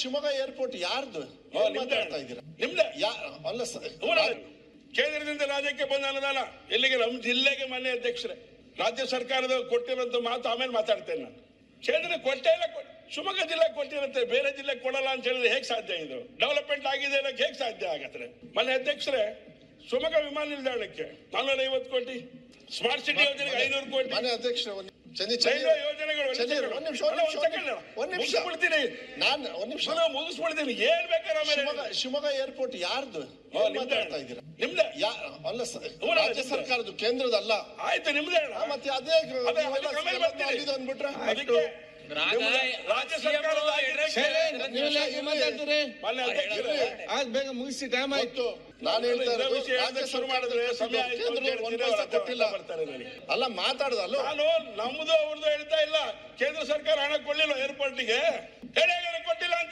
Shivamogga airport ಯಾರ್ದು ಮಾತಾಡ್ತಾ ಇದ್ದೀರಾ? ನಿಮ್ದೆ ಅಲ್ಲ ಸರ್, ಕೇಂದ್ರದಿಂದ ರಾಜ್ಯಕ್ಕೆ ಬಂದ ಅನುದಾನ ಎಲ್ಲಿಗೆ? ನಮ್ಮ ಜಿಲ್ಲೆಗೆ ಮನೆ ಅಧ್ಯಕ್ಷರೇ ರಾಜ್ಯ ಸರ್ಕಾರದ ಕೊಟ್ಟಿರುವಂತ ಮಾತು ಆಮೇಲೆ ಮಾತಾಡ್ತೇನೆ ನಾನು. ಕೇಂದ್ರ ಕೊಟ್ಟೇ ಇಲ್ಲ, ಶಿವಮೊಗ್ಗ ಜಿಲ್ಲೆಗೆ ಕೊಟ್ಟಿರುತ್ತೆ, ಬೇರೆ ಜಿಲ್ಲೆಗೆ ಕೊಡಲ್ಲ ಅಂತ ಹೇಳಿದ್ರೆ ಹೇಗೆ ಸಾಧ್ಯ? ಇದು ಡೆವಲಪ್ಮೆಂಟ್ ಆಗಿದೆ ಹೇಗೆ ಸಾಧ್ಯ ಆಗತ್ತೆ? ಮನೆ ಅಧ್ಯಕ್ಷರೇ ಶಿವಮೊಗ್ಗ ವಿಮಾನ ನಿಲ್ದಾಣಕ್ಕೆ 450 ಕೋಟಿ, ಸ್ಮಾರ್ಟ್ ಸಿಟಿ ಯೋಜನೆಗೆ 500 ಕೋಟಿ, ಮನೆ ಅಧ್ಯಕ್ಷ ಮುಗಿಸ್ಬಿಡ್ತೀನಿ. ಏನ್ ಬೇಕಾದ್ರೆ ಶಿವಮೊಗ್ಗ ಏರ್ಪೋರ್ಟ್ ಯಾರ್ದು ಮಾತಾಡ್ತಾ ಇದ್ದೀರಾ? ನಿಮ್ದೆ ಅಲ್ಲ ಸರ್, ರಾಜ್ಯ ಸರ್ಕಾರದ ಕೇಂದ್ರದ ಅಲ್ಲ. ಆಯ್ತು, ನಿಮ್ದೇ. ಮತ್ತೆ ಅದೇ ಅಂದ್ಬಿಟ್ರೆ ರಾಜ್ಯ ಸರ್ಕಾರದ ಬೇಗ ಮುಗಿಸಿ ಟೈಮ್ ಆಯ್ತು. ನಾನು ಹೇಳ್ತಾ ಶುರು ಮಾಡಿದ್ರೆ ಸಮಯ ಕೊಟ್ಟಿಲ್ಲ ಅಲ್ಲ ಮಾತಾಡುದಲ್ಲ. ನಾನು ನಮ್ದು ಅವ್ರದ್ದು ಹೇಳ್ತಾ ಇಲ್ಲ. ಕೇಂದ್ರ ಸರ್ಕಾರ ಹಣ ಕೊಡ್ಲಿಲ್ಲ ಏರ್ಪೋರ್ಟಿಗೆ.